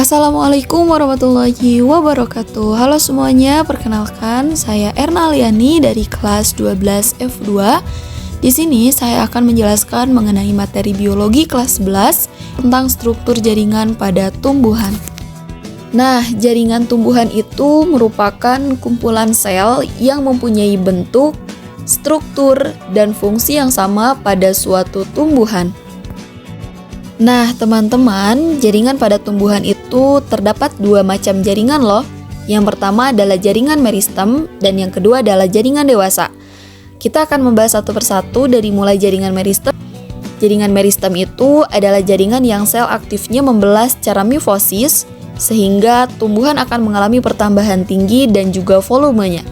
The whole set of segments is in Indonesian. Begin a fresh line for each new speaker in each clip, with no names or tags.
Assalamualaikum warahmatullahi wabarakatuh. Halo semuanya, perkenalkan saya Erna Aliani dari kelas 12 F2. Di sini saya akan menjelaskan mengenai materi biologi kelas 11 tentang struktur jaringan pada tumbuhan. Nah, jaringan tumbuhan itu merupakan kumpulan sel yang mempunyai bentuk, struktur, dan fungsi yang sama pada suatu tumbuhan. Nah, teman-teman, jaringan pada tumbuhan itu terdapat dua macam jaringan loh. Yang pertama adalah jaringan meristem dan yang kedua adalah jaringan dewasa. Kita akan membahas satu persatu dari mulai jaringan meristem. Jaringan meristem itu adalah jaringan yang sel aktifnya membelah secara mifosis sehingga tumbuhan akan mengalami pertambahan tinggi dan juga volumenya.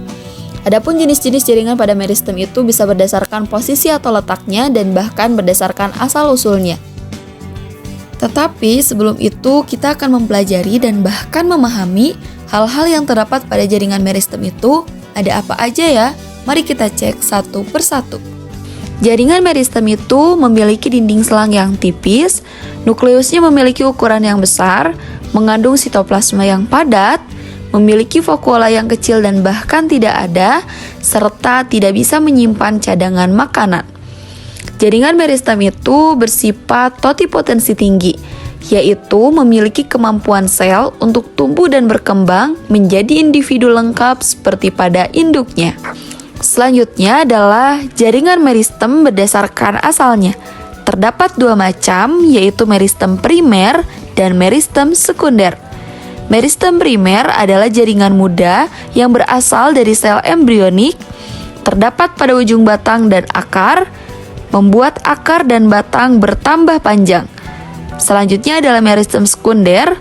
Adapun jenis-jenis jaringan pada meristem itu bisa berdasarkan posisi atau letaknya dan bahkan berdasarkan asal-usulnya. Tetapi sebelum itu kita akan mempelajari dan bahkan memahami hal-hal yang terdapat pada jaringan meristem itu ada apa aja ya? Mari kita cek satu persatu. Jaringan meristem itu memiliki dinding selang yang tipis, nukleusnya memiliki ukuran yang besar, mengandung sitoplasma yang padat, memiliki vakuola yang kecil dan bahkan tidak ada, serta tidak bisa menyimpan cadangan makanan. Jaringan meristem itu bersifat totipotensi tinggi, yaitu memiliki kemampuan sel untuk tumbuh dan berkembang menjadi individu lengkap seperti pada induknya. Selanjutnya adalah jaringan meristem berdasarkan asalnya. Terdapat dua macam, yaitu meristem primer dan meristem sekunder. Meristem primer adalah jaringan muda yang berasal dari sel embrionik, terdapat pada ujung batang dan akar, membuat akar dan batang bertambah panjang. Selanjutnya adalah meristem sekunder,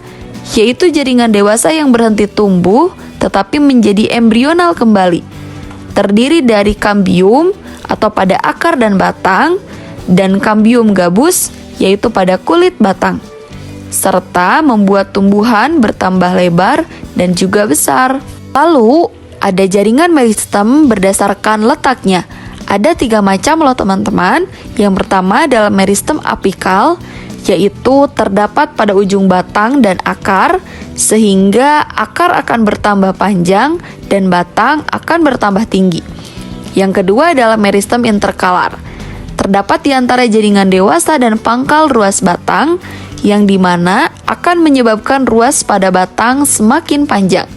yaitu jaringan dewasa yang berhenti tumbuh tetapi menjadi embrional kembali. Terdiri dari kambium atau pada akar dan batang, dan kambium gabus, yaitu pada kulit batang, serta membuat tumbuhan bertambah lebar dan juga besar. Lalu, ada jaringan meristem berdasarkan letaknya. Ada 3 macam loh teman-teman. Yang pertama adalah meristem apikal, yaitu terdapat pada ujung batang dan akar, sehingga akar akan bertambah panjang dan batang akan bertambah tinggi. Yang kedua adalah meristem interkalar. Terdapat di antara jaringan dewasa dan pangkal ruas batang, yang dimana akan menyebabkan ruas pada batang semakin panjang.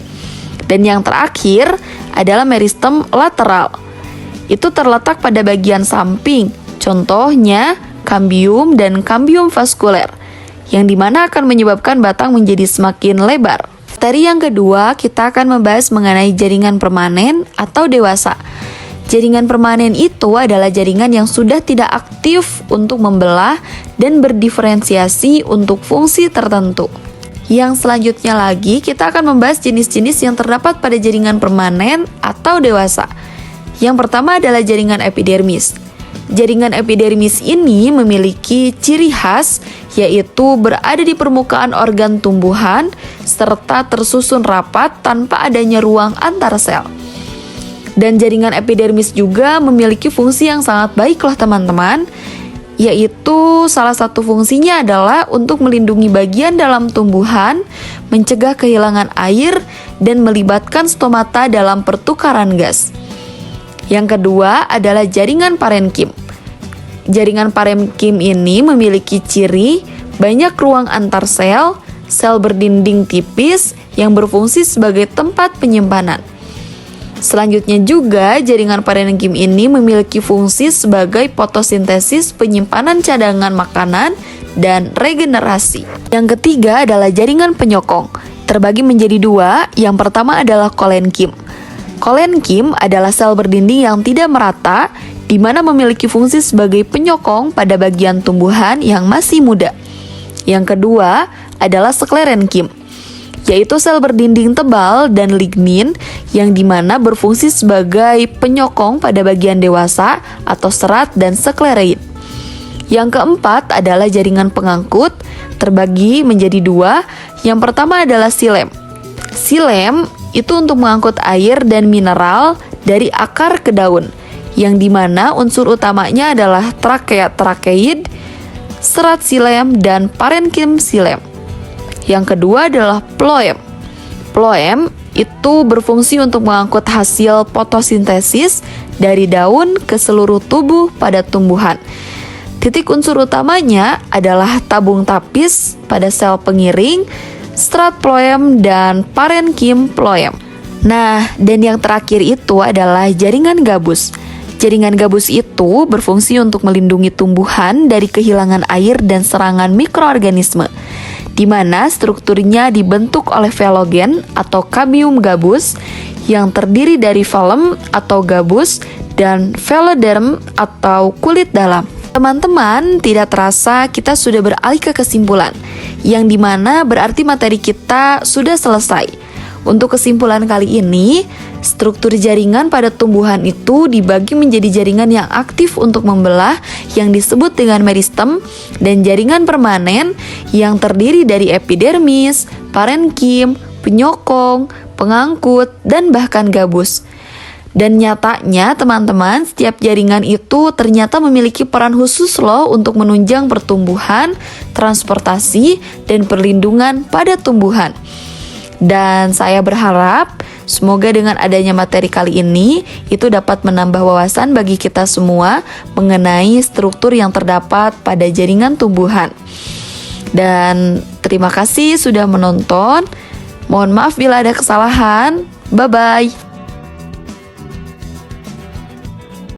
Dan yang terakhir adalah meristem lateral. Itu terletak pada bagian samping, contohnya kambium dan kambium vaskuler, yang dimana akan menyebabkan batang menjadi semakin lebar. Materi yang kedua, kita akan membahas mengenai jaringan permanen atau dewasa. Jaringan permanen itu adalah jaringan yang sudah tidak aktif untuk membelah dan berdiferensiasi untuk fungsi tertentu. Yang selanjutnya lagi, kita akan membahas jenis-jenis yang terdapat pada jaringan permanen atau dewasa. Yang pertama adalah jaringan epidermis. Jaringan epidermis ini memiliki ciri khas, yaitu berada di permukaan organ tumbuhan serta tersusun rapat tanpa adanya ruang antar sel. Dan jaringan epidermis juga memiliki fungsi yang sangat baik loh teman-teman, yaitu salah satu fungsinya adalah untuk melindungi bagian dalam tumbuhan, mencegah kehilangan air, dan melibatkan stomata dalam pertukaran gas. Yang kedua adalah jaringan parenkim. Jaringan parenkim ini memiliki ciri banyak ruang antar sel, sel berdinding tipis yang berfungsi sebagai tempat penyimpanan. Selanjutnya juga jaringan parenkim ini memiliki fungsi sebagai fotosintesis penyimpanan cadangan makanan dan regenerasi. Yang ketiga adalah jaringan penyokong. Terbagi menjadi 2, yang pertama adalah kolenkim. Kolenkim adalah sel berdinding yang tidak merata, di mana memiliki fungsi sebagai penyokong pada bagian tumbuhan yang masih muda. Yang kedua adalah sklerenkim, yaitu sel berdinding tebal dan lignin yang dimana berfungsi sebagai penyokong pada bagian dewasa atau serat dan sklereid. Yang keempat adalah jaringan pengangkut, terbagi menjadi 2. Yang pertama adalah silem. Silem itu untuk mengangkut air dan mineral dari akar ke daun, yang dimana unsur utamanya adalah trakea trakeid, serat silem, dan parenkim silem. Yang kedua adalah phloem. Phloem itu berfungsi untuk mengangkut hasil fotosintesis dari daun ke seluruh tubuh pada tumbuhan. Titik unsur utamanya adalah tabung tapis pada sel pengiring, strat phloem, dan parenkim phloem. Nah, dan yang terakhir itu adalah jaringan gabus. Jaringan gabus itu berfungsi untuk melindungi tumbuhan dari kehilangan air dan serangan mikroorganisme, di mana strukturnya dibentuk oleh velogen atau cambium gabus yang terdiri dari velum atau gabus dan veloderm atau kulit dalam. Teman-teman, tidak terasa kita sudah beralih ke kesimpulan, yang dimana berarti materi kita sudah selesai. Untuk kesimpulan kali ini, struktur jaringan pada tumbuhan itu dibagi menjadi jaringan yang aktif untuk membelah yang disebut dengan meristem dan jaringan permanen yang terdiri dari epidermis, parenkim, penyokong, pengangkut, dan bahkan gabus. Dan nyatanya teman-teman, setiap jaringan itu ternyata memiliki peran khusus loh untuk menunjang pertumbuhan, transportasi, dan perlindungan pada tumbuhan. Dan saya berharap semoga dengan adanya materi kali ini itu dapat menambah wawasan bagi kita semua mengenai struktur yang terdapat pada jaringan tumbuhan. Dan terima kasih sudah menonton. Mohon maaf bila ada kesalahan. Bye-bye.